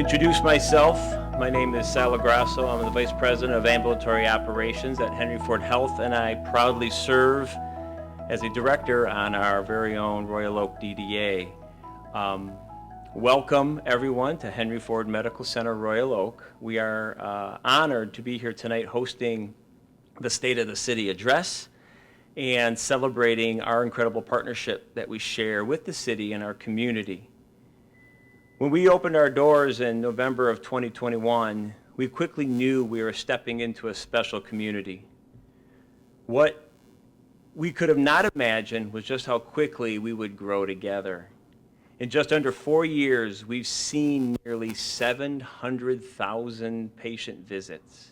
Introduce myself. My name is Sal Grasso. I'm the Vice President of Ambulatory Operations at Henry Ford Health, and I proudly serve as a director on our very own Royal Oak DDA. Welcome, everyone, to Henry Ford Medical Center, Royal Oak. We are honored to be here tonight hosting the State of the City address and celebrating our incredible partnership that we share with the city and our community. When we opened our doors in November of 2021, we quickly knew we were stepping into a special community. What we could have not imagined was just how quickly we would grow together. In just under 4 years, we've seen nearly 700,000 patient visits.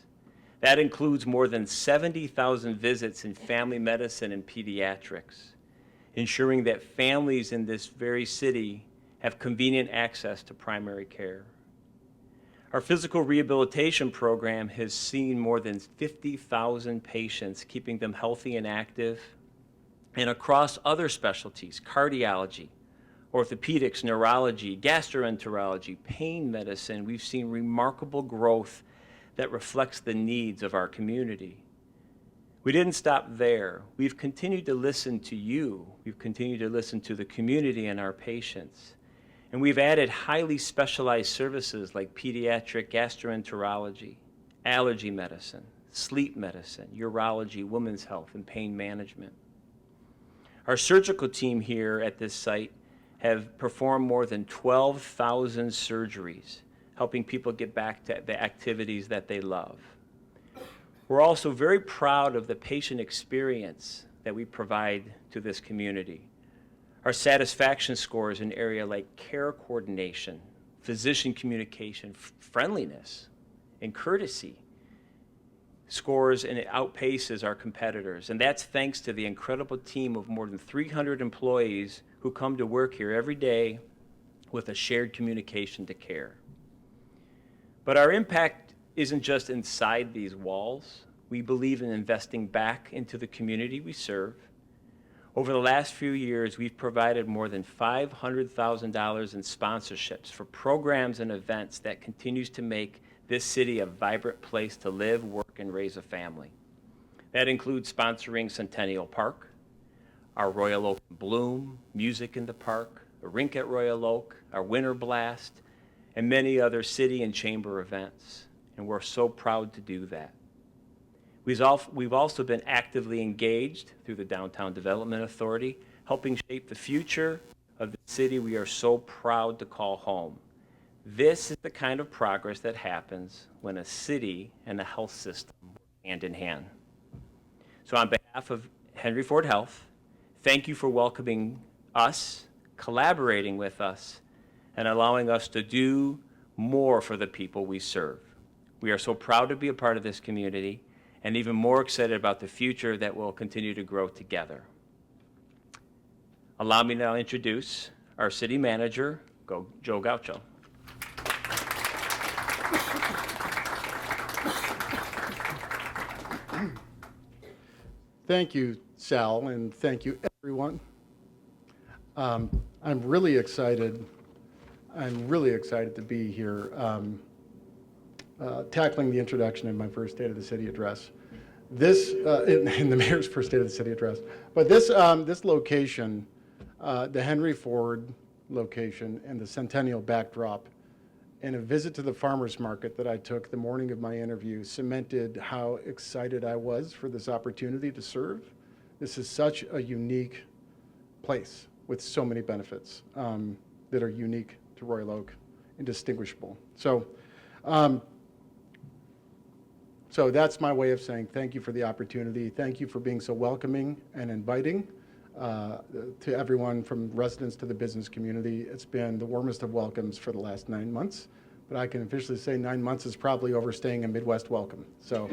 That includes more than 70,000 visits in family medicine and pediatrics, ensuring that families in this very city have convenient access to primary care. Our physical rehabilitation program has seen more than 50,000 patients, keeping them healthy and active. And across other specialties, cardiology, orthopedics, neurology, gastroenterology, pain medicine, we've seen remarkable growth that reflects the needs of our community. We didn't stop there. We've continued to listen to you. We've continued to listen to the community and our patients. And we've added highly specialized services like pediatric gastroenterology, allergy medicine, sleep medicine, urology, women's health, and pain management. Our surgical team here at this site have performed more than 12,000 surgeries, helping people get back to the activities that they love. We're also very proud of the patient experience that we provide to this community. Our satisfaction scores in areas like care coordination, physician communication, friendliness, and courtesy scores, and it outpaces our competitors. And that's thanks to the incredible team of more than 300 employees who come to work here every day with a shared communication to care. But our impact isn't just inside these walls. We believe in investing back into the community we serve. Over the last few years, we've provided more than $500,000 in sponsorships for programs and events that continues to make this city a vibrant place to live, work, and raise a family. That includes sponsoring Centennial Park, our Royal Oak Bloom, Music in the Park, a rink at Royal Oak, our Winter Blast, and many other city and chamber events. And we're so proud to do that. We've also been actively engaged through the Downtown Development Authority, helping shape the future of the city we are so proud to call home. This is the kind of progress that happens when a city and a health system work hand in hand. So on behalf of Henry Ford Health, thank you for welcoming us, collaborating with us, and allowing us to do more for the people we serve. We are so proud to be a part of this community and even more excited about the future that will continue to grow together. Allow me now to introduce our city manager, Joe Gaucho. Thank you, Sal, and thank you, everyone. I'm really excited to be here tackling the introduction in my first State of the City address. This, in the mayor's first State of the City address. But this location, the Henry Ford location and the Centennial backdrop, and a visit to the farmer's market that I took the morning of my interview cemented how excited I was for this opportunity to serve. This is such a unique place with so many benefits that are unique to Royal Oak and distinguishable. So that's my way of saying thank you for the opportunity. Thank you for being so welcoming and inviting to everyone from residents to the business community. It's been the warmest of welcomes for the last 9 months, but I can officially say 9 months is probably overstaying a Midwest welcome. So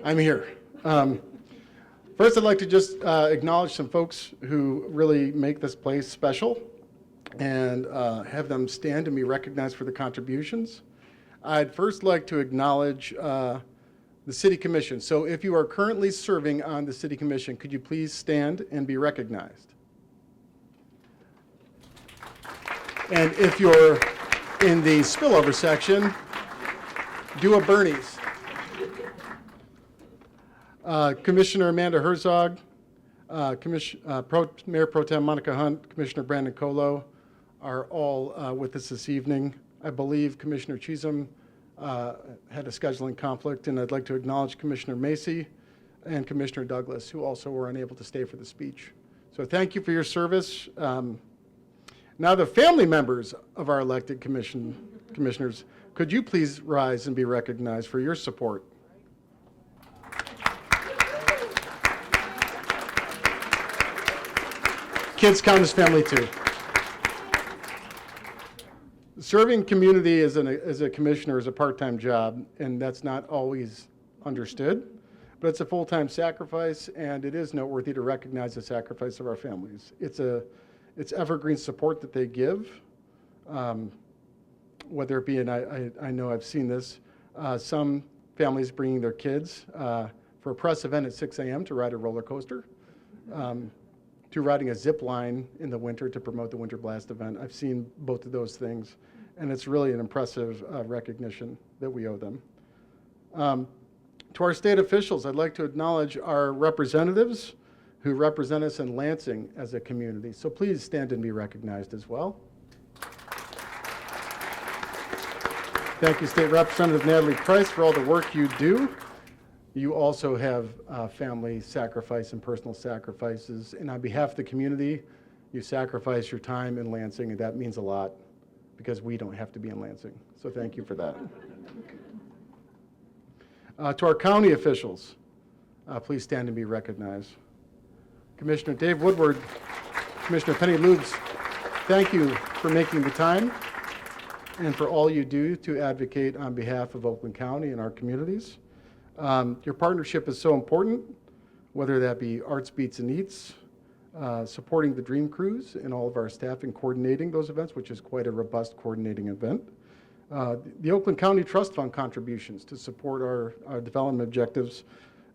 I'm here. First, I'd like to just acknowledge some folks who really make this place special and have them stand and be recognized for the contributions. I'd first like to acknowledge the City Commission. So if you are currently serving on the City Commission, could you please stand and be recognized? And if in the spillover section, do a Bernie's. Commissioner Amanda Herzog, Mayor Pro Tem Monica Hunt, Commissioner Brandon Colo are all with us this evening. I believe Commissioner Chisholm had a scheduling conflict, and I'd like to acknowledge Commissioner Macy and Commissioner Douglas, who also were unable to stay for the speech. So thank you for your service. Now the family members of our elected commissioners, could you please rise and be recognized for your support? Kids count as family too. Serving community as a commissioner is a part-time job, and that's not always understood, but it's a full-time sacrifice, and it is noteworthy to recognize the sacrifice of our families. It's evergreen support that they give, whether it be, and I know I've seen this, some families bringing their kids for a press event at 6 a.m. to ride a roller coaster, to riding a zip line in the winter to promote the Winter Blast event. I've seen both of those things, and it's really an impressive recognition that we owe them. To our state officials, I'd like to acknowledge our representatives who represent us in Lansing as a community. So please stand and be recognized as well. Thank you, State Representative Natalie Price, for all the work you do. You also have family sacrifice and personal sacrifices. And on behalf of the community, you sacrifice your time in Lansing, and that means a lot because we don't have to be in Lansing. So thank you for that. To our county officials, please stand and be recognized. Commissioner Dave Woodward, Commissioner Penny Lubes, thank you for making the time and for all you do to advocate on behalf of Oakland County and our communities. Your partnership is so important, whether that be Arts, Beats, and Eats, supporting the Dream Cruise and all of our staff in coordinating those events, which is quite a robust coordinating event. The Oakland County Trust Fund contributions to support our development objectives,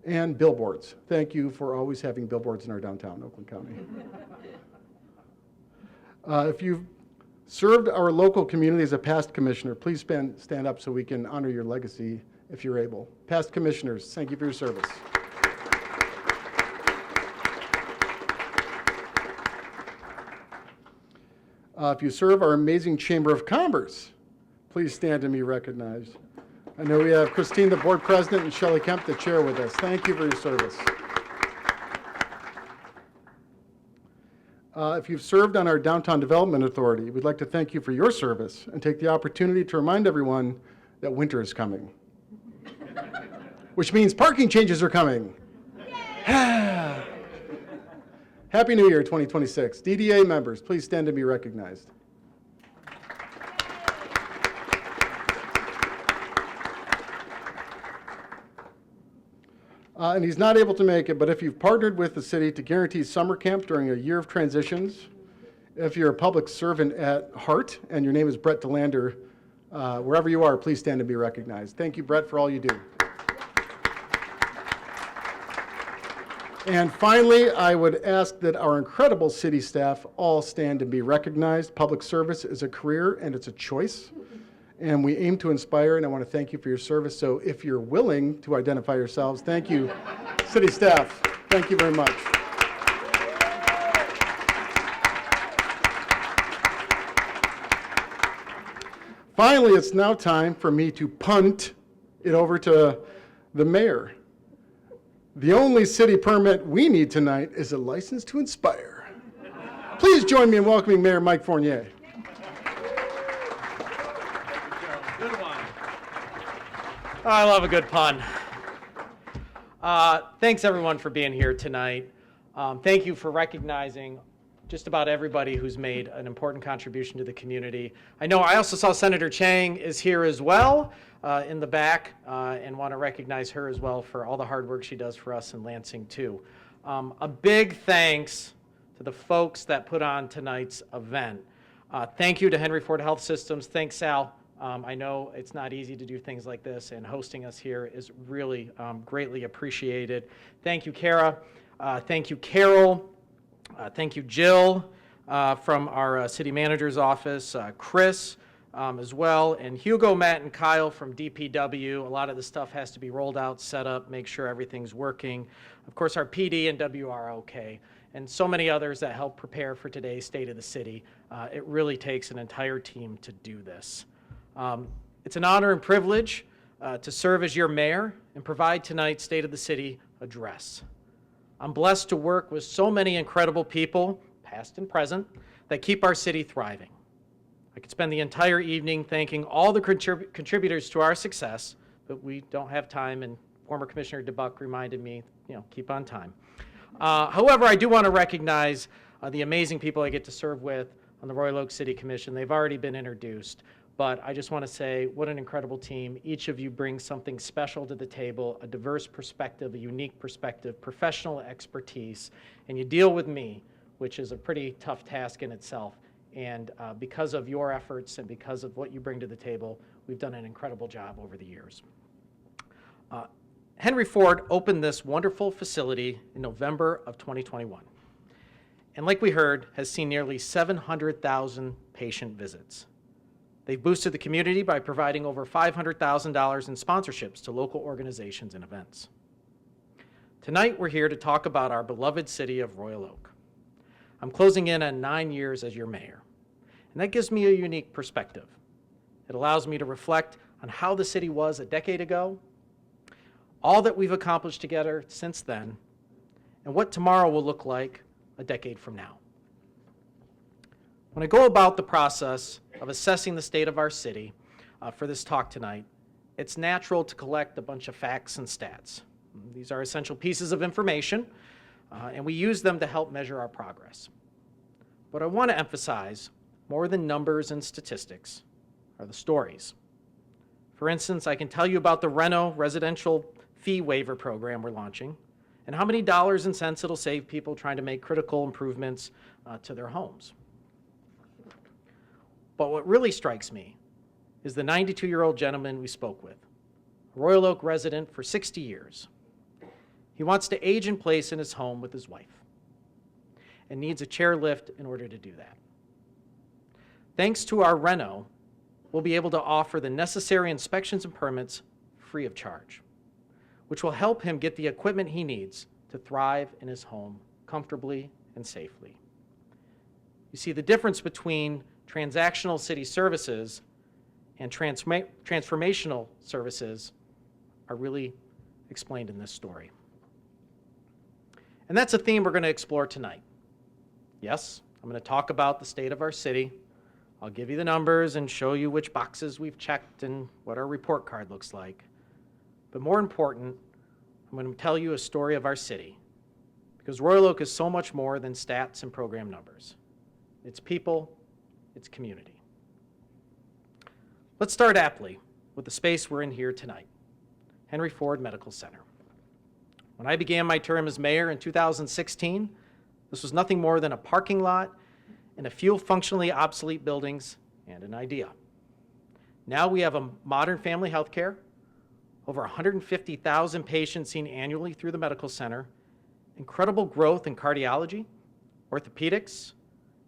and billboards. Thank you for always having billboards in our downtown Oakland County. If you've served our local community as a past commissioner, please stand up so we can honor your legacy if you're able. Past commissioners, thank you for your service. If you serve our amazing Chamber of Commerce, please stand and be recognized. I know we have Christine, the board president, and Shelley Kemp, the chair, with us. Thank you for your service. If you've served on our Downtown Development Authority, we'd like to thank you for your service and take the opportunity to remind everyone that winter is coming, which means parking changes are coming. Happy New Year 2026. DDA members, please stand and be recognized. And he's not able to make it, but if you've partnered with the city to guarantee summer camp during a year of transitions, if you're a public servant at heart and your name is Brett DeLander, wherever you are, please stand and be recognized. Thank you, Brett, for all you do. And finally, I would ask that our incredible city staff all stand and be recognized. Public service is a career and it's a choice. And we aim to inspire, and I want to thank you for your service. So if you're willing to identify yourselves, thank you, city staff. Thank you very much. Finally, it's now time for me to punt it over to the mayor. The only city permit we need tonight is a license to inspire. Please join me in welcoming Mayor Mike Fournier. Good one. I love a good pun. Thanks everyone for being here tonight. Thank you for recognizing just about everybody who's made an important contribution to the community. I also saw Senator Chang is here as well in the back and want to recognize her as well for all the hard work she does for us in Lansing too. A big thanks to the folks that put on tonight's event. Thank you to Henry Ford Health Systems. Thanks, Sal. I know it's not easy to do things like this, and hosting us here is really greatly appreciated. Thank you, Kara. Thank you, Carol. Thank you, Jill, from our city manager's office. Chris, as well. And Hugo, Matt, and Kyle from DPW. A lot of the stuff has to be rolled out, set up, make sure everything's working. Of course, our PD and WROK, and so many others that help prepare for today's State of the City. It really takes an entire team to do this. It's an honor and privilege to serve as your mayor and provide tonight's State of the City address. I'm blessed to work with so many incredible people, past and present, that keep our city thriving. I could spend the entire evening thanking all the contributors to our success, but we don't have time, and former Commissioner DeBuck reminded me, keep on time. However, I do want to recognize the amazing people I get to serve with on the Royal Oak City Commission. They've already been introduced, but I just want to say what an incredible team. Each of you brings something special to the table, a diverse perspective, a unique perspective, professional expertise, and you deal with me, which is a pretty tough task in itself. And because of your efforts and because of what you bring to the table, we've done an incredible job over the years. Henry Ford opened this wonderful facility in November of 2021. And like we heard, has seen nearly 700,000 patient visits. They've boosted the community by providing over $500,000 in sponsorships to local organizations and events. Tonight, we're here to talk about our beloved city of Royal Oak. I'm closing in on 9 years as your mayor, and that gives me a unique perspective. It allows me to reflect on how the city was a decade ago, all that we've accomplished together since then, and what tomorrow will look like a decade from now. When I go about the process of assessing the state of our city for this talk tonight, it's natural to collect a bunch of facts and stats. These are essential pieces of information, and we use them to help measure our progress. But I want to emphasize, more than numbers and statistics, are the stories. For instance, I can tell you about the Reno residential fee waiver program we're launching, and how many dollars and cents it'll save people trying to make critical improvements to their homes. But what really strikes me is the 92-year-old gentleman we spoke with, a Royal Oak resident for 60 years. He wants to age in place in his home with his wife and needs a chair lift in order to do that. Thanks to our Reno, we'll be able to offer the necessary inspections and permits free of charge, which will help him get the equipment he needs to thrive in his home comfortably and safely. You see, the difference between transactional city services and transformational services are really explained in this story. And that's a theme we're going to explore tonight. Yes, I'm going to talk about the state of our city. I'll give you the numbers and show you which boxes we've checked and what our report card looks like. But more important, I'm going to tell you a story of our city, because Royal Oak is so much more than stats and program numbers. It's people, it's community. Let's start aptly with the space we're in here tonight, Henry Ford Medical Center. When I began my term as mayor in 2016, this was nothing more than a parking lot and a few functionally obsolete buildings and an idea. Now we have a modern family health care, over 150,000 patients seen annually through the medical center, incredible growth in cardiology, orthopedics,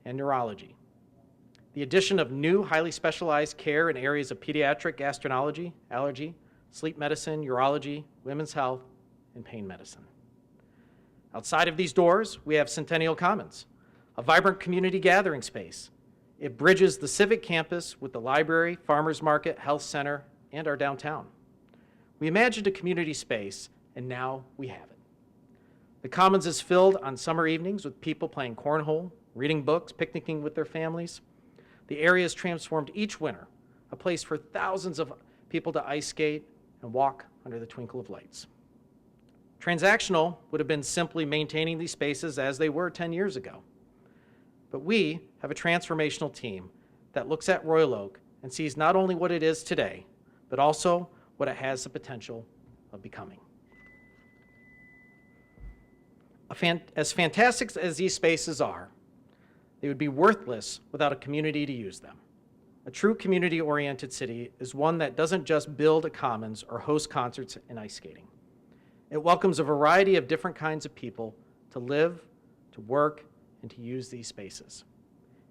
and neurology. The addition of new highly specialized care in areas of pediatric gastroenterology, allergy, sleep medicine, urology, women's health, and pain medicine. Outside of these doors, we have Centennial Commons, a vibrant community gathering space. It bridges the civic campus with the library, farmers market, health center, and our downtown. We imagined a community space, and now we have it. The Commons is filled on summer evenings with people playing cornhole, reading books, picnicking with their families. The area is transformed each winter, a place for thousands of people to ice skate and walk under the twinkle of lights. Transactional would have been simply maintaining these spaces as they were 10 years ago. But we have a transformational team that looks at Royal Oak and sees not only what it is today, but also what it has the potential of becoming. As fantastic as these spaces are, they would be worthless without a community to use them. A true community-oriented city is one that doesn't just build a commons or host concerts and ice skating. It welcomes a variety of different kinds of people to live, to work, and to use these spaces.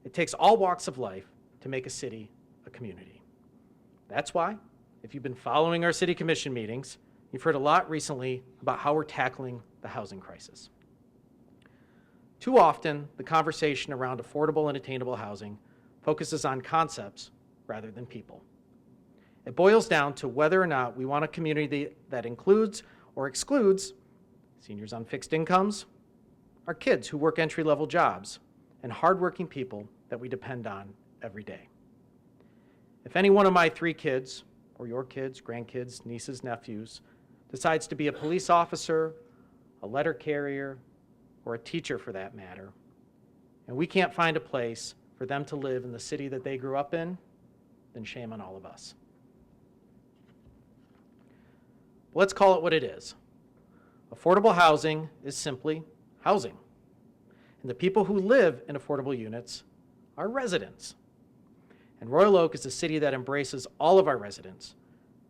It takes all walks of life to make a city a community. That's why, if you've been following our city commission meetings, you've heard a lot recently about how we're tackling the housing crisis. Too often, the conversation around affordable and attainable housing focuses on concepts rather than people. It boils down to whether or not we want a community that includes or excludes seniors on fixed incomes, our kids who work entry-level jobs, and hardworking people that we depend on every day. If any one of my 3 kids, or your kids, grandkids, nieces, nephews, decides to be a police officer, a letter carrier, or a teacher for that matter, and we can't find a place for them to live in the city that they grew up in, then shame on all of us. Let's call it what it is. Affordable housing is simply housing. And the people who live in affordable units are residents. And Royal Oak is a city that embraces all of our residents,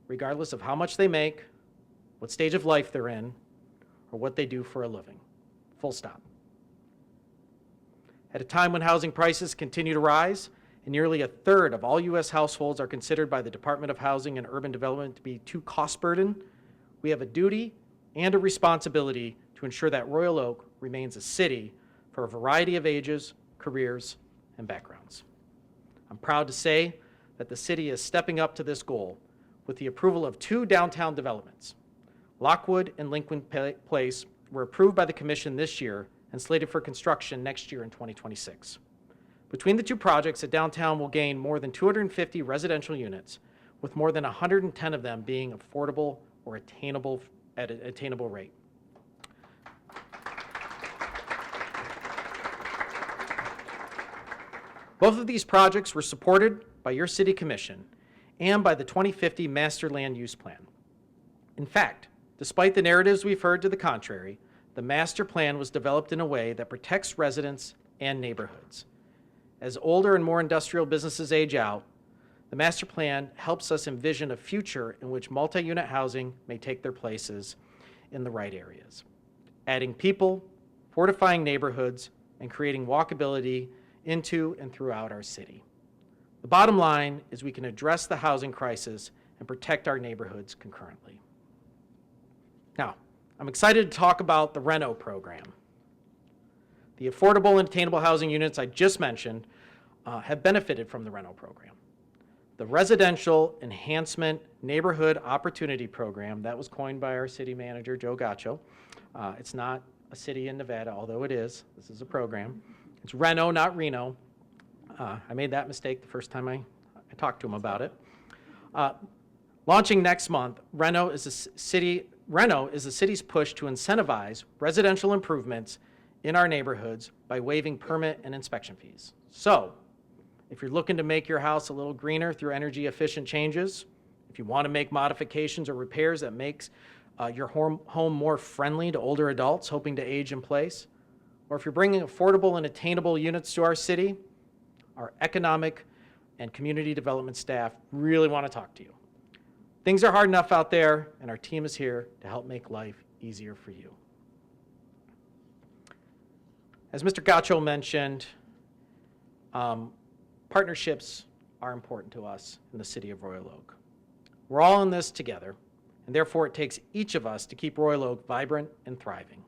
regardless of how much they make, what stage of life they're in, or what they do for a living. Full stop. At a time when housing prices continue to rise, and nearly a third of all U.S. households are considered by the Department of Housing and Urban Development to be too cost-burdened, we have a duty and a responsibility to ensure that Royal Oak remains a city for a variety of ages, careers, and backgrounds. I'm proud to say that the city is stepping up to this goal with the approval of 2 downtown developments. Lockwood and Lincoln Place were approved by the Commission this year and slated for construction next year in 2026. Between the 2 projects, the downtown will gain more than 250 residential units, with more than 110 of them being affordable or attainable at an attainable rate. Both of these projects were supported by your City Commission and by the 2050 Master Land Use Plan. In fact, despite the narratives we've heard to the contrary, the master plan was developed in a way that protects residents and neighborhoods. As older and more industrial businesses age out, the master plan helps us envision a future in which multi-unit housing may take their places in the right areas, adding people, fortifying neighborhoods, and creating walkability into and throughout our city. The bottom line is we can address the housing crisis and protect our neighborhoods concurrently. Now, I'm excited to talk about the RENO program. The affordable and attainable housing units I just mentioned have benefited from the RENO program. The Residential Enhancement Neighborhood Opportunity Program, that was coined by our city manager, Joe Gaccio. It's not a city in Nevada, although it is. This is a program. It's Reno, not Reno. I made that mistake the first time I talked to him about it. Launching next month, Reno is the city's push to incentivize residential improvements in our neighborhoods by waiving permit and inspection fees. So, if you're looking to make your house a little greener through energy efficient changes, if you want to make modifications or repairs that makes your home more friendly to older adults hoping to age in place, or if you're bringing affordable and attainable units to our city, our economic and community development staff really want to talk to you. Things are hard enough out there, and our team is here to help make life easier for you. As Mr. Gaccio mentioned, partnerships are important to us in the city of Royal Oak. We're all in this together, and therefore it takes each of us to keep Royal Oak vibrant and thriving.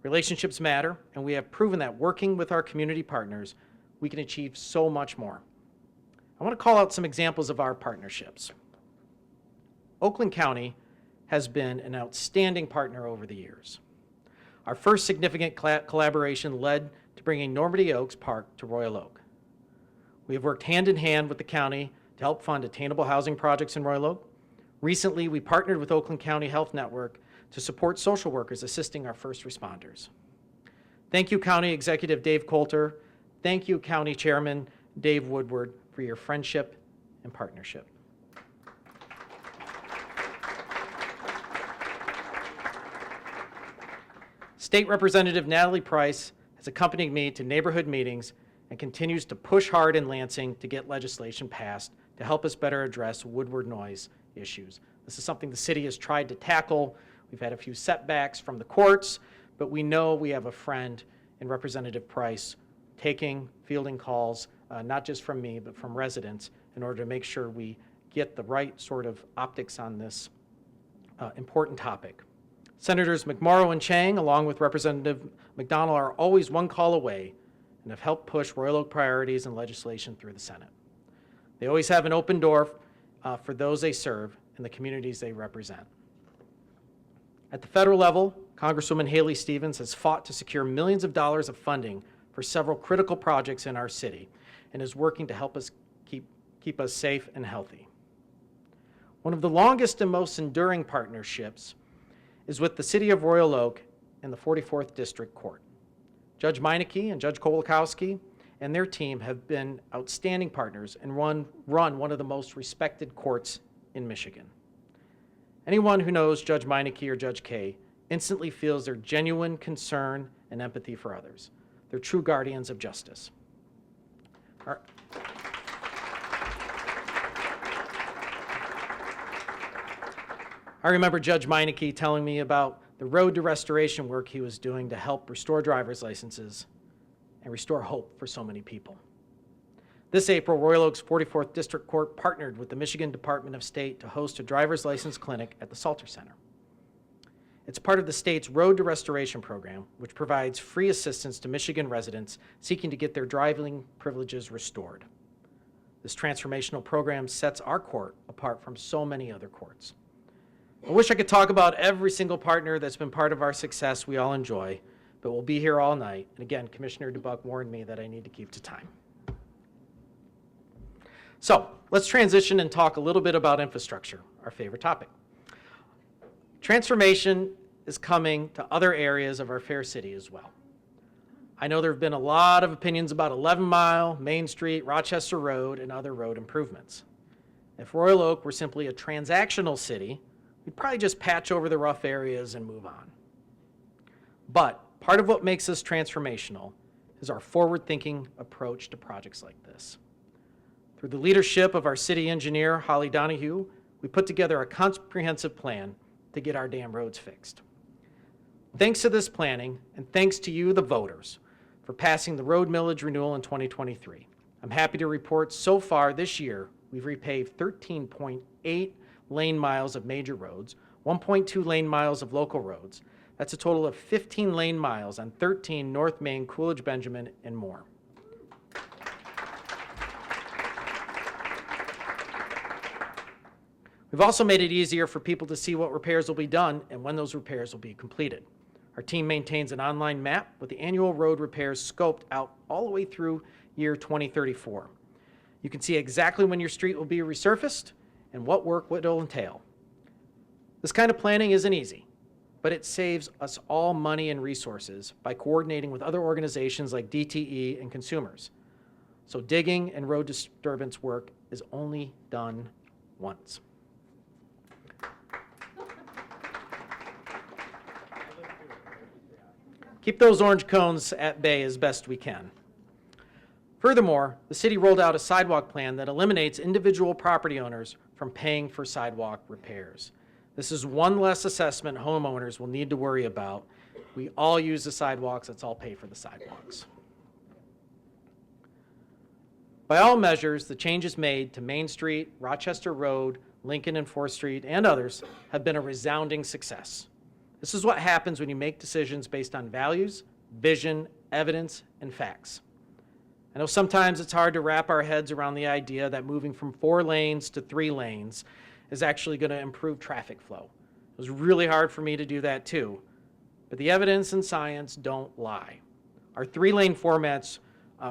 Relationships matter, and we have proven that working with our community partners, we can achieve so much more. I want to call out some examples of our partnerships. Oakland County has been an outstanding partner over the years. Our first significant collaboration led to bringing Normandy Oaks Park to Royal Oak. We have worked hand in hand with the county to help fund attainable housing projects in Royal Oak. Recently, we partnered with Oakland County Health Network to support social workers assisting our first responders. Thank you, County Executive Dave Coulter. Thank you, County Chairman Dave Woodward, for your friendship and partnership. State Representative Natalie Price has accompanied me to neighborhood meetings and continues to push hard in Lansing to get legislation passed to help us better address Woodward noise issues. This is something the city has tried to tackle. We've had a few setbacks from the courts, but we know we have a friend in Representative Price fielding calls, not just from me, but from residents, in order to make sure we get the right sort of optics on this important topic. Senators McMorrow and Chang, along with Representative McDonald, are always one call away and have helped push Royal Oak priorities and legislation through the Senate. They always have an open door for those they serve and the communities they represent. At the federal level, Congresswoman Haley Stevens has fought to secure millions of dollars of funding for several critical projects in our city and is working to help us keep us safe and healthy. One of the longest and most enduring partnerships is with the City of Royal Oak and the 44th District Court. Judge Meineke and Judge Kolakowski and their team have been outstanding partners and run one of the most respected courts in Michigan. Anyone who knows Judge Meineke or Judge Kay instantly feels their genuine concern and empathy for others. They're true guardians of justice. I remember Judge Meineke telling me about the road to restoration work he was doing to help restore driver's licenses and restore hope for so many people. This April, Royal Oak's 44th District Court partnered with the Michigan Department of State to host a driver's license clinic at the Salter Center. It's part of the state's Road to Restoration program, which provides free assistance to Michigan residents seeking to get their driving privileges restored. This transformational program sets our court apart from so many other courts. I wish I could talk about every single partner that's been part of our success we all enjoy, but we'll be here all night. And again, Commissioner DeBuck warned me that I need to keep to time. So let's transition and talk a little bit about infrastructure, our favorite topic. Transformation is coming to other areas of our fair city as well. I know there have been a lot of opinions about 11 Mile, Main Street, Rochester Road, and other road improvements. If Royal Oak were simply a transactional city, we'd probably just patch over the rough areas and move on. But part of what makes us transformational is our forward-thinking approach to projects like this. Through the leadership of our city engineer, Holly Donahue, we put together a comprehensive plan to get our damn roads fixed. Thanks to this planning, and thanks to you, the voters, for passing the road millage renewal in 2023. I'm happy to report so far this year, we've repaved 13.8 lane miles of major roads, 1.2 lane miles of local roads. That's a total of 15 lane miles on 13 North Main, Coolidge, Benjamin, and more. We've also made it easier for people to see what repairs will be done and when those repairs will be completed. Our team maintains an online map with the annual road repairs scoped out all the way through year 2034. You can see exactly when your street will be resurfaced and what work it will entail. This kind of planning isn't easy, but it saves us all money and resources by coordinating with other organizations like DTE and consumers. So digging and road disturbance work is only done once. Keep those orange cones at bay as best we can. Furthermore, the city rolled out a sidewalk plan that eliminates individual property owners from paying for sidewalk repairs. This is one less assessment homeowners will need to worry about. We all use the sidewalks, let's all pay for the sidewalks. By all measures, the changes made to Main Street, Rochester Road, Lincoln and 4th Street, and others have been a resounding success. This is what happens when you make decisions based on values, vision, evidence, and facts. I know sometimes it's hard to wrap our heads around the idea that moving from 4 lanes to 3 lanes is actually going to improve traffic flow. It was really hard for me to do that too, but the evidence and science don't lie. Our 3-lane formats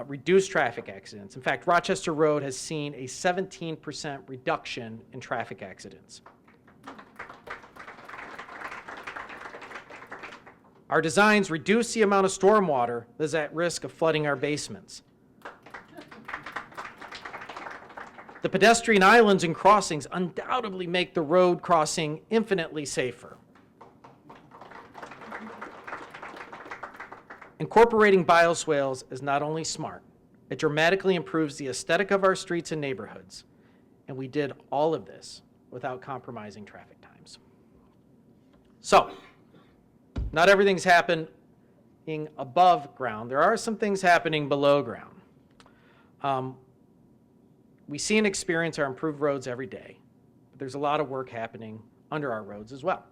reduce traffic accidents. In fact, Rochester Road has seen a 17% reduction in traffic accidents. Our designs reduce the amount of stormwater that is at risk of flooding our basements. The pedestrian islands and crossings undoubtedly make the road crossing infinitely safer. Incorporating bioswales is not only smart, it dramatically improves the aesthetic of our streets and neighborhoods. And we did all of this without compromising traffic times. So, not everything's happening above ground. There are some things happening below ground. we see and experience our improved roads every day, but there's a lot of work happening under our roads as well.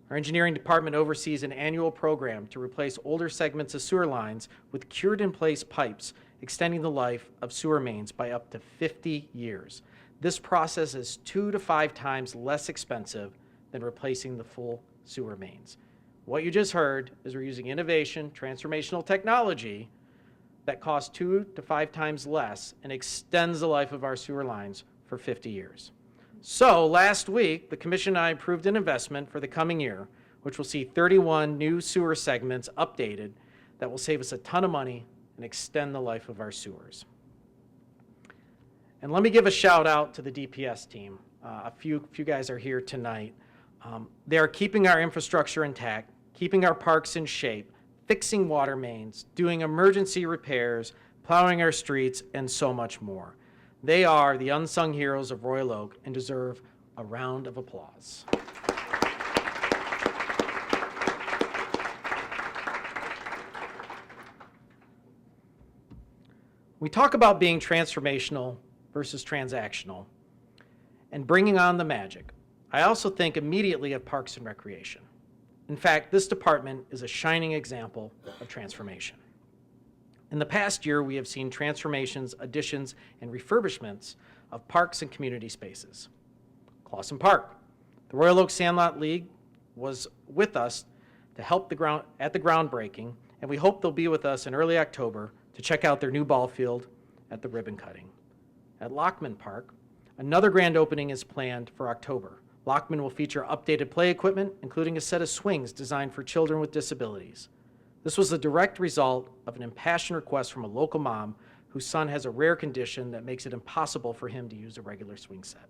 Our engineering department oversees an annual program to replace older segments of sewer lines with cured-in-place pipes, extending the life of sewer mains by up to 50 years. This process is 2 to 5 times less expensive than replacing the full sewer mains. What you just heard is we're using innovation, transformational technology that costs 2 to 5 times less and extends the life of our sewer lines for 50 years. So last week, the Commission and I approved an investment for the coming year, which will see 31 new sewer segments updated that will save us a ton of money and extend the life of our sewers. And let me give a shout out to the DPS team. A few guys are here tonight. They are keeping our infrastructure intact, keeping our parks in shape, fixing water mains, doing emergency repairs, plowing our streets, and so much more. They are the unsung heroes of Royal Oak and deserve a round of applause. We talk about being transformational versus transactional and bringing on the magic. I also think immediately of Parks and Recreation. In fact, this department is a shining example of transformation. In the past year, we have seen transformations, additions, and refurbishments of parks and community spaces. Clawson Park. The Royal Oak Sandlot League was with us to help at the groundbreaking, and we hope they'll be with us in early October to check out their new ball field at the ribbon cutting. At Lockman Park, another grand opening is planned for October. Lockman will feature updated play equipment, including a set of swings designed for children with disabilities. This was a direct result of an impassioned request from a local mom whose son has a rare condition that makes it impossible for him to use a regular swing set.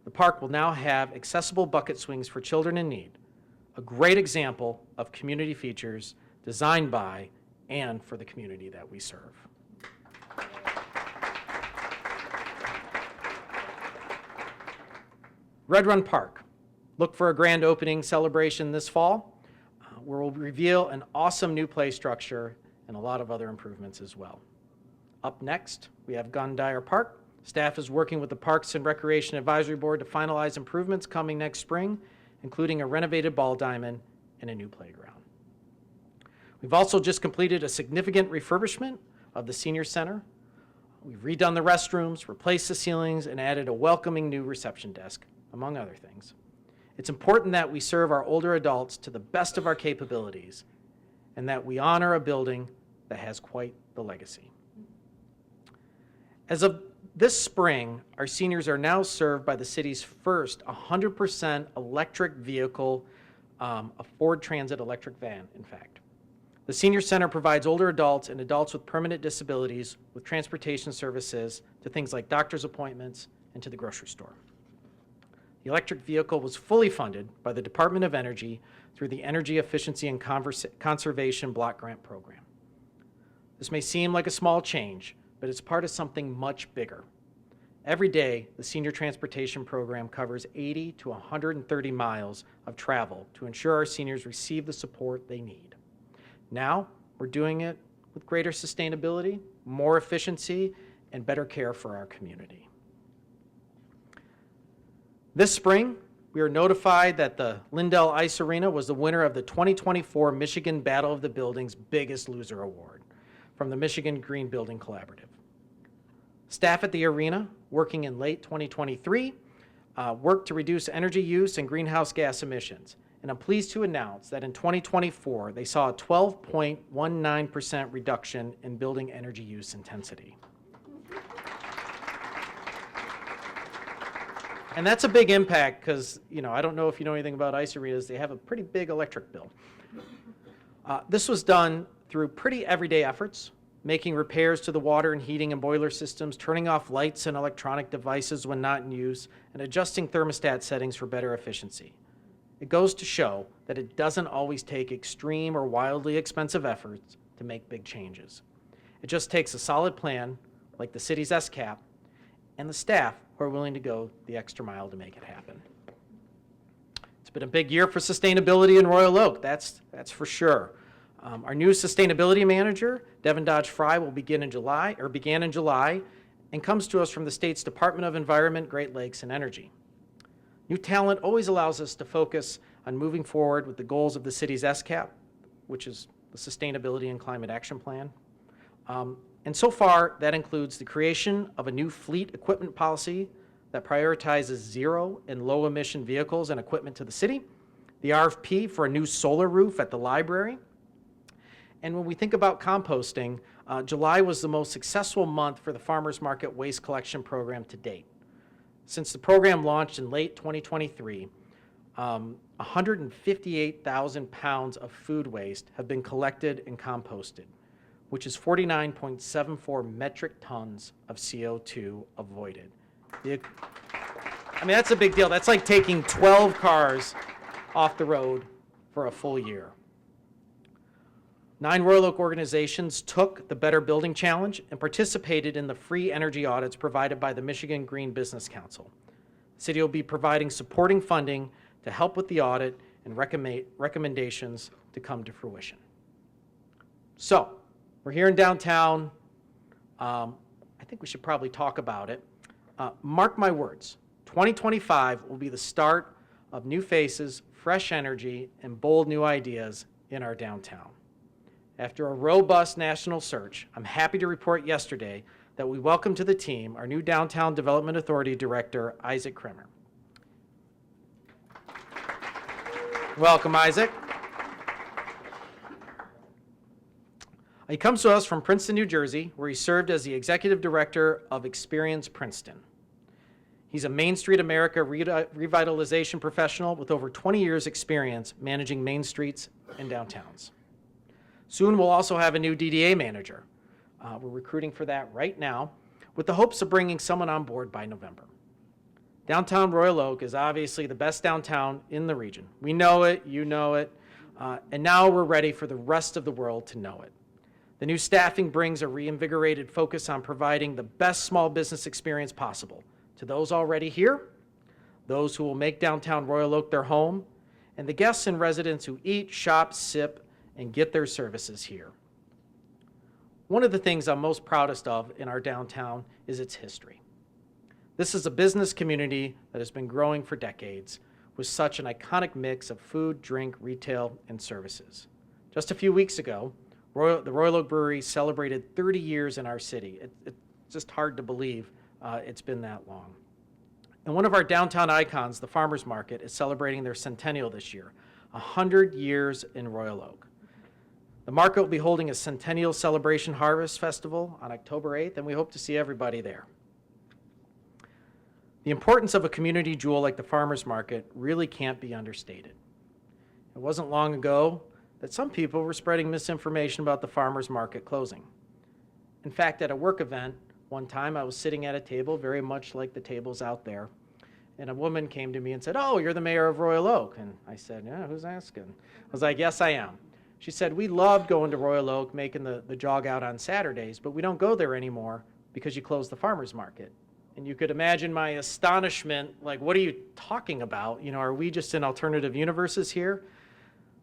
The park will now have accessible bucket swings for children in need, a great example of community features designed by and for the community that we serve. Red Run Park. Look for a grand opening celebration this fall, where we'll reveal an awesome new play structure and a lot of other improvements as well. Up next, we have Gundire Park. Staff is working with the Parks and Recreation Advisory Board to finalize improvements coming next spring, including a renovated ball diamond and a new playground. We've also just completed a significant refurbishment of the senior center. We've redone the restrooms, replaced the ceilings, and added a welcoming new reception desk, among other things. It's important that we serve our older adults to the best of our capabilities and that we honor a building that has quite the legacy. As of this spring, our seniors are now served by the city's first 100% electric vehicle, a Ford Transit electric van, in fact. The Senior Center provides older adults and adults with permanent disabilities with transportation services to things like doctor's appointments and to the grocery store. The electric vehicle was fully funded by the Department of Energy through the Energy Efficiency and Conservation Block Grant Program. This may seem like a small change, but it's part of something much bigger. Every day, the Senior Transportation Program covers 80 to 130 miles of travel to ensure our seniors receive the support they need. Now, we're doing it with greater sustainability, more efficiency, and better care for our community. This spring, we are notified that the Lindell Ice Arena was the winner of the 2024 Michigan Battle of the Buildings Biggest Loser Award from the Michigan Green Building Collaborative. Staff at the arena, working in late 2023, worked to reduce energy use and greenhouse gas emissions. And I'm pleased to announce that in 2024, they saw a 12.19% reduction in building energy use intensity. And that's a big impact because, I don't know if you know anything about ice arenas, they have a pretty big electric bill. This was done through pretty everyday efforts, making repairs to the water and heating and boiler systems, turning off lights and electronic devices when not in use, and adjusting thermostat settings for better efficiency. It goes to show that it doesn't always take extreme or wildly expensive efforts to make big changes. It just takes a solid plan, like the city's SCAP, and the staff who are willing to go the extra mile to make it happen. It's been a big year for sustainability in Royal Oak, that's for sure. Our new sustainability manager, Devin Dodge Fry, began in July, and comes to us from the state's Department of Environment, Great Lakes, and Energy. New talent always allows us to focus on moving forward with the goals of the city's SCAP, which is the Sustainability and Climate Action Plan. And so far, that includes the creation of a new fleet equipment policy that prioritizes zero and low emission vehicles and equipment to the city, the RFP for a new solar roof at the library. And when we think about composting, July was the most successful month for the Farmers Market Waste Collection Program to date. Since the program launched in late 2023, 158,000 pounds of food waste have been collected and composted, which is 49.74 metric tons of CO2 avoided. I mean, that's a big deal. That's like taking 12 cars off the road for a full year. 9 Royal Oak organizations took the Better Building Challenge and participated in the free energy audits provided by the Michigan Green Business Council. The city will be providing supporting funding to help with the audit and recommendations to come to fruition. So, we're here in downtown. I think we should probably talk about it. Mark my words, 2025 will be the start of new faces, fresh energy, and bold new ideas in our downtown. After a robust national search, I'm happy to report yesterday that we welcomed to the team our new Downtown Development Authority Director, Isaac Kremer. Welcome, Isaac. He comes to us from Princeton, New Jersey, where he served as the Executive Director of Experience Princeton. He's a Main Street America revitalization professional with over 20 years' experience managing main streets and downtowns. Soon we'll also have a new DDA manager. We're recruiting for that right now with the hopes of bringing someone on board by November. Downtown Royal Oak is obviously the best downtown in the region. We know it, you know it, and now we're ready for the rest of the world to know it. The new staffing brings a reinvigorated focus on providing the best small business experience possible to those already here, those who will make downtown Royal Oak their home, and the guests and residents who eat, shop, sip, and get their services here. One of the things I'm most proudest of in our downtown is its history. This is a business community that has been growing for decades with such an iconic mix of food, drink, retail, and services. Just a few weeks ago, the Royal Oak Brewery celebrated 30 years in our city. It's just hard to believe it's been that long. And one of our downtown icons, the Farmers Market, is celebrating their centennial this year, 100 years in Royal Oak. The market will be holding a Centennial Celebration Harvest Festival on October 8th, and we hope to see everybody there. The importance of a community jewel like the Farmers Market really can't be understated. It wasn't long ago that some people were spreading misinformation about the Farmers Market closing. In fact, at a work event, one time I was sitting at a table very much like the tables out there, and a woman came to me and said, "Oh, you're the mayor of Royal Oak." And I said, "Yeah, who's asking?" I was like, "Yes, I am." She said, "We loved going to Royal Oak, making the jog out on Saturdays, but we don't go there anymore because you closed the Farmers Market." And you could imagine my astonishment, like, what are you talking about? You know, are we just in alternative universes here?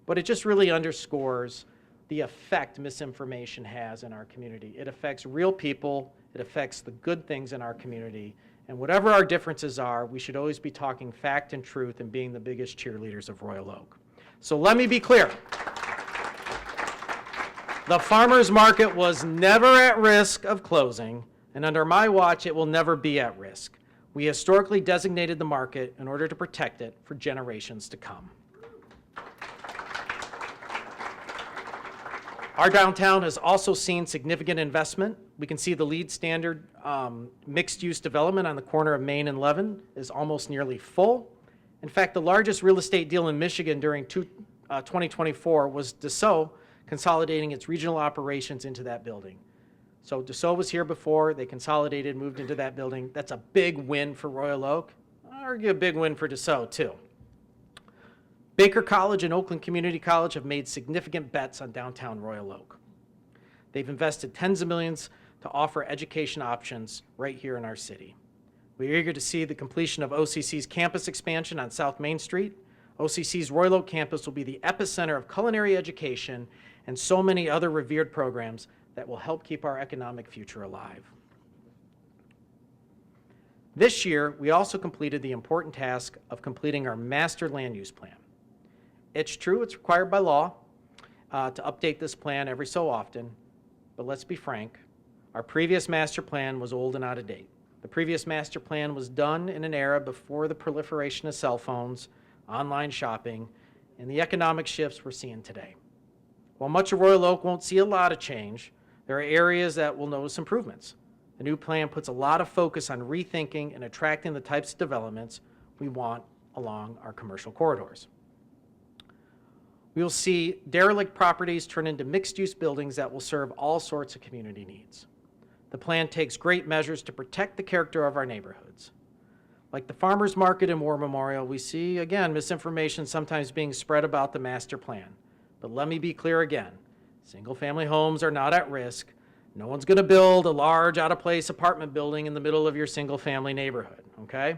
But it just really underscores the effect misinformation has in our community. It affects real people, it affects the good things in our community, and whatever our differences are, we should always be talking fact and truth and being the biggest cheerleaders of Royal Oak. So let me be clear. The Farmers Market was never at risk of closing, and under my watch, it will never be at risk. We historically designated the market in order to protect it for generations to come. Our downtown has also seen significant investment. We can see the LEED standard mixed-use development on the corner of Main and Levin is almost nearly full. In fact, the largest real estate deal in Michigan during 2024 was Dassault consolidating its regional operations into that building. So Dassault was here before, they consolidated, moved into that building. That's a big win for Royal Oak. I argue a big win for Dassault too. Baker College and Oakland Community College have made significant bets on downtown Royal Oak. They've invested tens of millions to offer education options right here in our city. We're eager to see the completion of OCC's campus expansion on South Main Street. OCC's Royal Oak campus will be the epicenter of culinary education and so many other revered programs that will help keep our economic future alive. This year, we also completed the important task of completing our master land use plan. It's true, it's required by law to update this plan every so often, but let's be frank, our previous master plan was old and out of date. The previous master plan was done in an era before the proliferation of cell phones, online shopping, and the economic shifts we're seeing today. While much of Royal Oak won't see a lot of change, there are areas that will notice improvements. The new plan puts a lot of focus on rethinking and attracting the types of developments we want along our commercial corridors. We will see derelict properties turn into mixed-use buildings that will serve all sorts of community needs. The plan takes great measures to protect the character of our neighborhoods. Like the farmers market and war memorial, we see, again, misinformation sometimes being spread about the master plan. But let me be clear again, single-family homes are not at risk. No one's going to build a large, out-of-place apartment building in the middle of your single-family neighborhood, okay?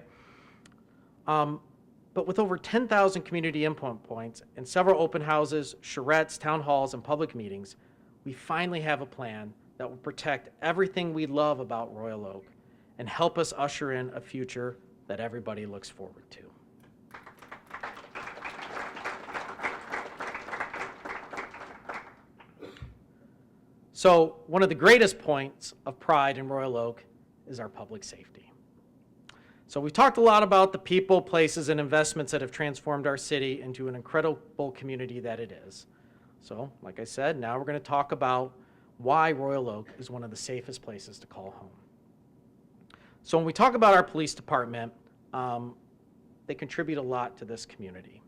But with over 10,000 community input points and several open houses, charrettes, town halls, and public meetings, we finally have a plan that will protect everything we love about Royal Oak and help us usher in a future that everybody looks forward to. So one of the greatest points of pride in Royal Oak is our public safety. So we talked a lot about the people, places, and investments that have transformed our city into an incredible community that it is. So, like I said, now we're going to talk about why Royal Oak is one of the safest places to call home. So when we talk about our police department, they contribute a lot to this community.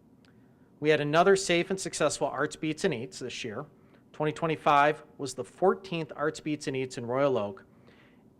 We had another safe and successful Arts Beats and Eats this year. 2025 was the 14th Arts Beats and Eats in Royal Oak,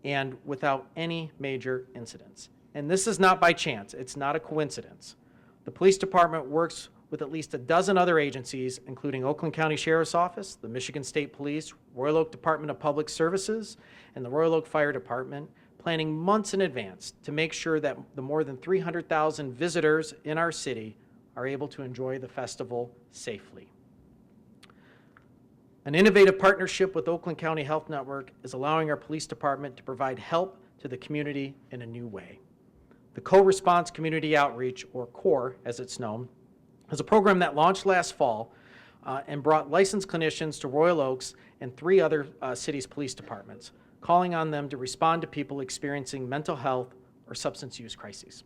and without any major incidents. And this is not by chance, it's not a coincidence. The police department works with at least a dozen other agencies, including Oakland County Sheriff's Office, the Michigan State Police, Royal Oak Department of Public Services, and the Royal Oak Fire Department, planning months in advance to make sure that the more than 300,000 visitors in our city are able to enjoy the festival safely. An innovative partnership with Oakland County Health Network is allowing our police department to provide help to the community in a new way. The Co-Response Community Outreach, or CORE as it's known, is a program that launched last fall and brought licensed clinicians to Royal Oaks and 3 other cities' police departments, calling on them to respond to people experiencing mental health or substance use crises.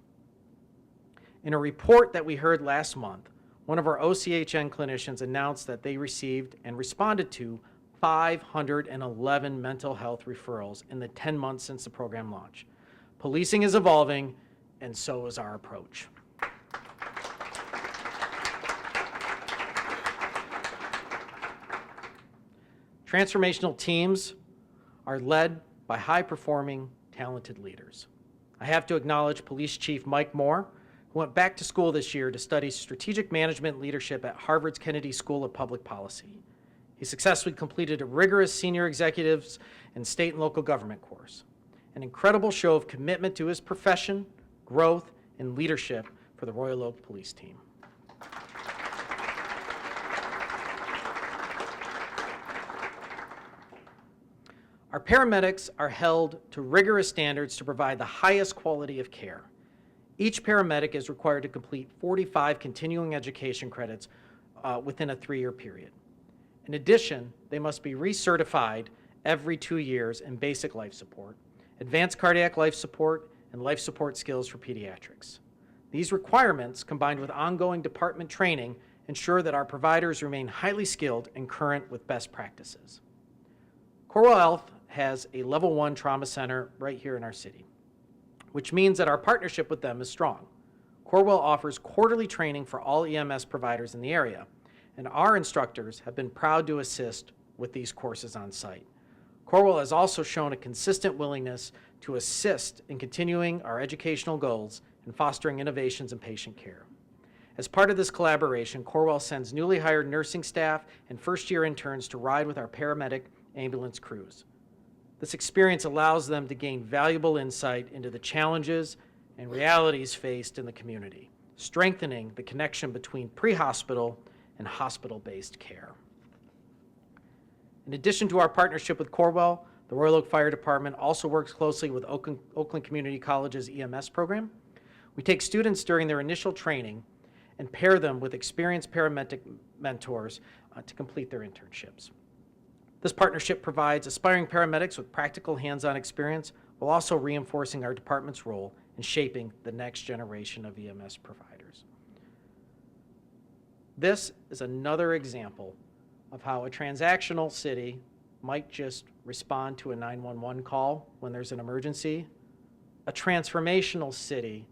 In a report that we heard last month, one of our OCHN clinicians announced that they received and responded to 511 mental health referrals in the 10 months since the program launch. Policing is evolving, and so is our approach. Transformational teams are led by high-performing, talented leaders. I have to acknowledge Police Chief Mike Moore, who went back to school this year to study strategic management leadership at Harvard's Kennedy School of Public Policy. He successfully completed a rigorous senior executives and state and local government course, an incredible show of commitment to his profession, growth, and leadership for the Royal Oak Police Team. Our paramedics are held to rigorous standards to provide the highest quality of care. Each paramedic is required to complete 45 continuing education credits within a 3-year period. In addition, they must be recertified every 2 years in basic life support, advanced cardiac life support, and life support skills for pediatrics. These requirements, combined with ongoing department training, ensure that our providers remain highly skilled and current with best practices. Corewell Health has a level 1 trauma center right here in our city, which means that our partnership with them is strong. Corewell offers quarterly training for all EMS providers in the area, and our instructors have been proud to assist with these courses on site. Corewell has also shown a consistent willingness to assist in continuing our educational goals and fostering innovations in patient care. As part of this collaboration, Corewell sends newly hired nursing staff and first-year interns to ride with our paramedic ambulance crews. This experience allows them to gain valuable insight into the challenges and realities faced in the community, strengthening the connection between pre-hospital and hospital-based care. In addition to our partnership with Corewell, The Royal Oak Fire Department also works closely with Oakland Community College's EMS program. We take students during their initial training and pair them with experienced paramedic mentors to complete their internships. This partnership provides aspiring paramedics with practical hands-on experience while also reinforcing our department's role in shaping the next generation of EMS providers. This is another example of how a transactional city might just respond to a 911 call when there's an emergency. A transformational city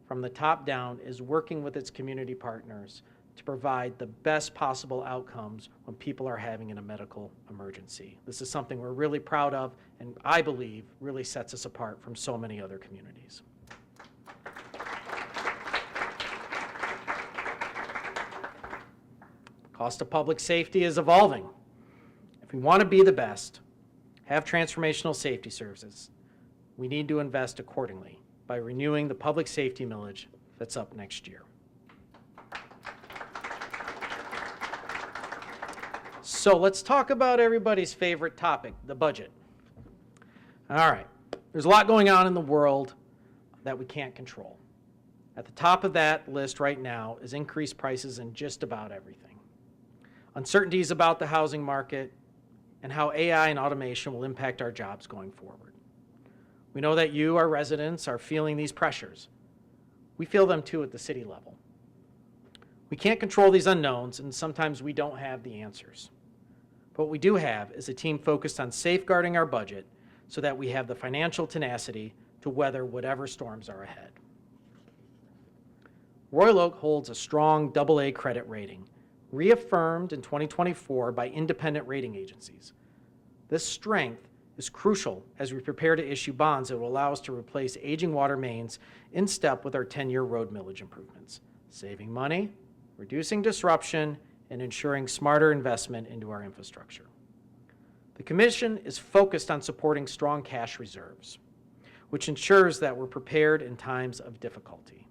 from the top down is working with its community partners to provide the best possible outcomes when people are having a medical emergency. This is something we're really proud of and I believe really sets us apart from so many other communities. Cost of public safety is evolving. If we want to be the best, have transformational safety services, we need to invest accordingly by renewing the public safety millage that's up next year. So let's talk about everybody's favorite topic, the budget. All right, there's a lot going on in the world that we can't control. At the top of that list right now is increased prices in just about everything. Uncertainties about the housing market and how AI and automation will impact our jobs going forward. We know that you, our residents, are feeling these pressures. We feel them too at the city level. We can't control these unknowns, and sometimes we don't have the answers. But what we do have is a team focused on safeguarding our budget so that we have the financial tenacity to weather whatever storms are ahead. Royal Oak holds a strong AA credit rating, reaffirmed in 2024 by independent rating agencies. This strength is crucial as we prepare to issue bonds that will allow us to replace aging water mains in step with our 10-year road millage improvements, saving money, reducing disruption, and ensuring smarter investment into our infrastructure. The Commission is focused on supporting strong cash reserves, which ensures that we're prepared in times of difficulty.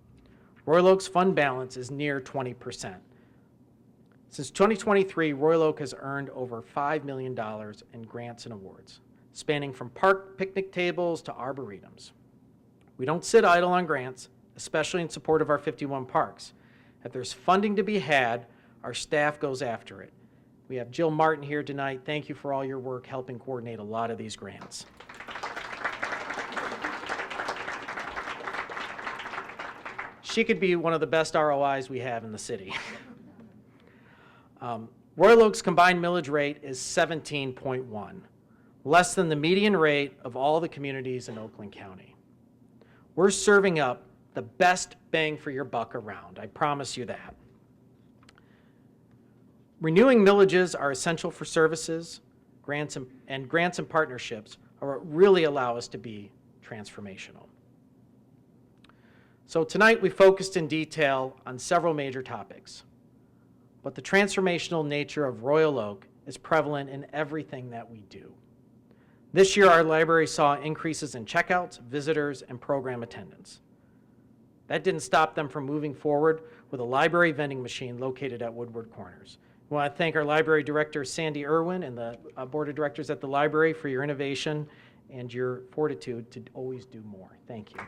Royal Oak's fund balance is near 20%. Since 2023, Royal Oak has earned over $5 million in grants and awards, spanning from park picnic tables to arboretums. We don't sit idle on grants, especially in support of our 51 parks. If there's funding to be had, our staff goes after it. We have Jill Martin here tonight. Thank you for all your work helping coordinate a lot of these grants. She could be one of the best ROIs we have in the city. Royal Oak's combined millage rate is 17.1, less than the median rate of all the communities in Oakland County. We're serving up the best bang for your buck around, I promise you that. Renewing millages are essential for services, grants and partnerships are what really allow us to be transformational. So tonight we focused in detail on several major topics, but the transformational nature of Royal Oak is prevalent in everything that we do. This year our library saw increases in checkouts, visitors, and program attendance. That didn't stop them from moving forward with a library vending machine located at Woodward Corners. I want to thank our library director, Sandy Irwin, and the board of directors at the library for your innovation and your fortitude to always do more. Thank you.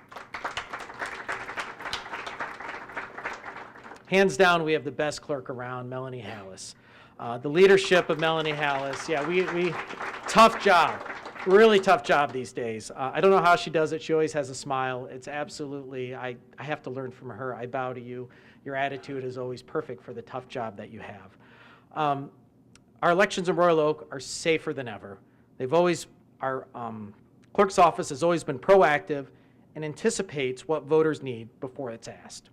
Hands down, we have the best clerk around, Melanie Hallis. The leadership of Melanie Hallis, yeah, we tough job, really tough job these days. I don't know how she does it. She always has a smile. It's absolutely, I have to learn from her. I bow to you. Your attitude is always perfect for the tough job that you have. Our elections in Royal Oak are safer than ever. Our clerk's office has always been proactive and anticipates what voters need before it's asked.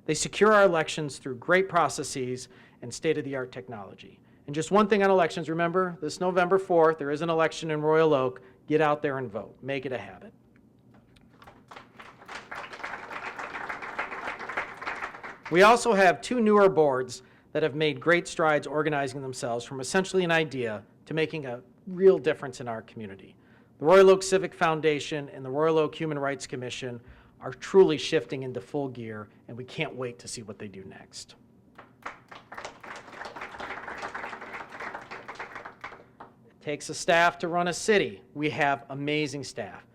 They secure our elections through great processes and state-of-the-art technology. And just one thing on elections, remember, this November 4th, there is an election in Royal Oak. Get out there and vote. Make it a habit. We also have two newer boards that have made great strides organizing themselves from essentially an idea to making a real difference in our community. The Royal Oak Civic Foundation and the Royal Oak Human Rights Commission are truly shifting into full gear, and we can't wait to see what they do next. takes a staff to run a city. We have amazing staff.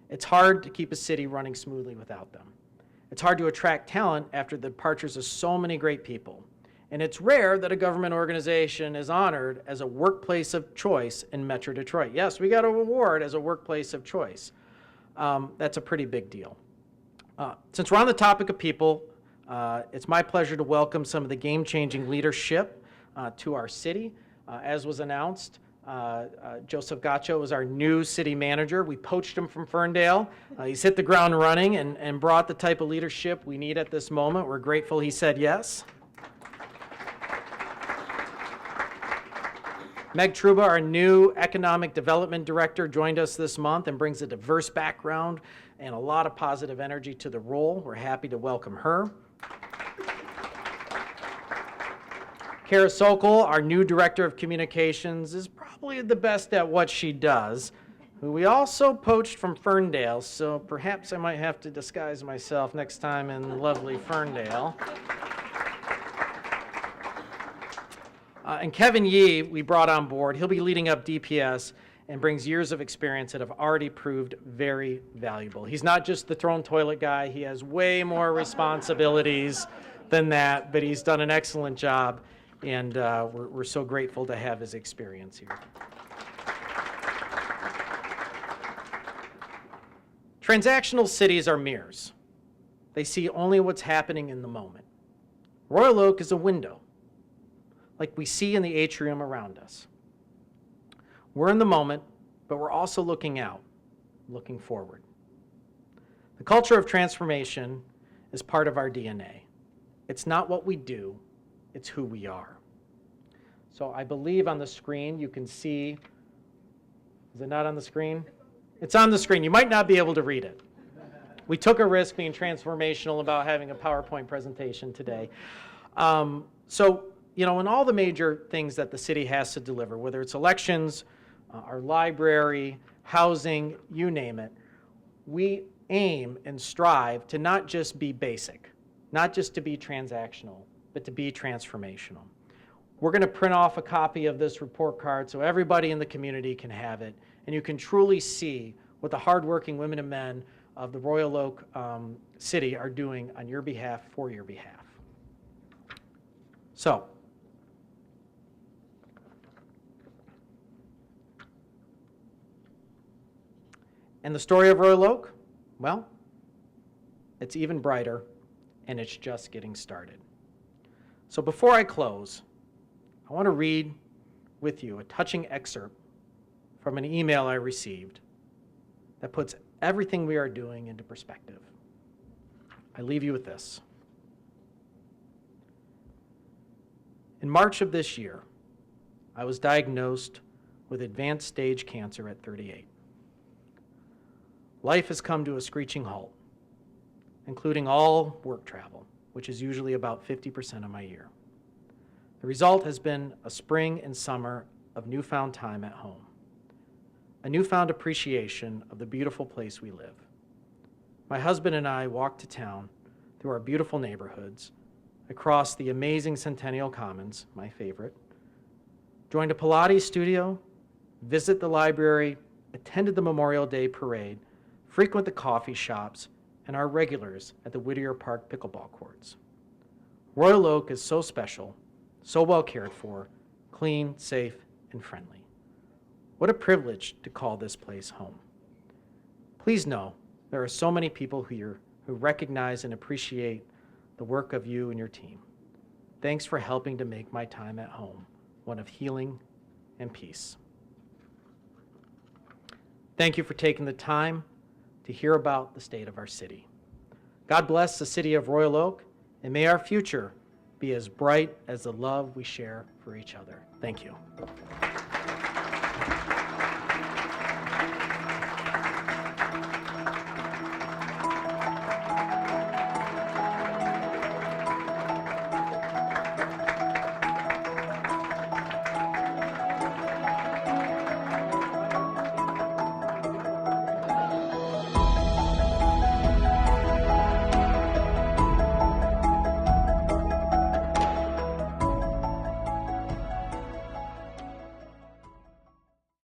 It's hard to keep a city running smoothly without them. It's hard to attract talent after the departures of so many great people. And it's rare that a government organization is honored as a workplace of choice in Metro Detroit. Yes, we got an award as a workplace of choice. That's a pretty big deal. Since we're on the topic of people, it's my pleasure to welcome some of the game-changing leadership to our city. As was announced, Joseph Gaccio is our new city manager. We poached him from Ferndale. He's hit the ground running and brought the type of leadership we need at this moment. We're grateful he said yes. Meg Truba, our new Economic Development Director, joined us this month and brings a diverse background and a lot of positive energy to the role. We're happy to welcome her. Kara Sokol, our new Director of Communications, is probably the best at what she does, who we also poached from Ferndale, so perhaps I might have to disguise myself next time in lovely Ferndale. And Kevin Yee, we brought on board. He'll be leading up DPS and brings years of experience that have already proved very valuable. He's not just the thrown toilet guy. He has way more responsibilities than that, but he's done an excellent job, and we're so grateful to have his experience here. Transactional cities are mirrors. They see only what's happening in the moment. Royal Oak is a window, like we see in the atrium around us. We're in the moment, but we're also looking out, looking forward. The culture of transformation is part of our DNA. It's not what we do, it's who we are. So I believe on the screen you can see, is it not on the screen? It's on the screen. You might not be able to read it. We took a risk being transformational about having a PowerPoint presentation today. In all the major things that the city has to deliver, whether it's elections, our library, housing, you name it, we aim and strive to not just be basic, not just to be transactional, but to be transformational. We're going to print off a copy of this report card so everybody in the community can have it, and you can truly see what the hardworking women and men of the Royal Oak City are doing on your behalf, for your behalf. So, and the story of Royal Oak? Well, it's even brighter, and it's just getting started. So before I close, I want to read with you a touching excerpt from an email I received that puts everything we are doing into perspective. I leave you with this. In March of this year, I was diagnosed with advanced stage cancer at 38. Life has come to a screeching halt, including all work travel, which is usually about 50% of my year. The result has been a spring and summer of newfound time at home, a newfound appreciation of the beautiful place we live. My husband and I walked to town through our beautiful neighborhoods, across the amazing Centennial Commons, my favorite, joined a Pilates studio, visit the library, attended the Memorial Day parade, frequent the coffee shops, and our regulars at the Whittier Park pickleball courts. Royal Oak is so special, so well cared for, clean, safe, and friendly. What a privilege to call this place home. Please know there are so many people here who recognize and appreciate the work of you and your team. Thanks for helping to make my time at home one of healing and peace. Thank you for taking the time to hear about the state of our city. God bless the city of Royal Oak, and may our future be as bright as the love we share for each other. Thank you.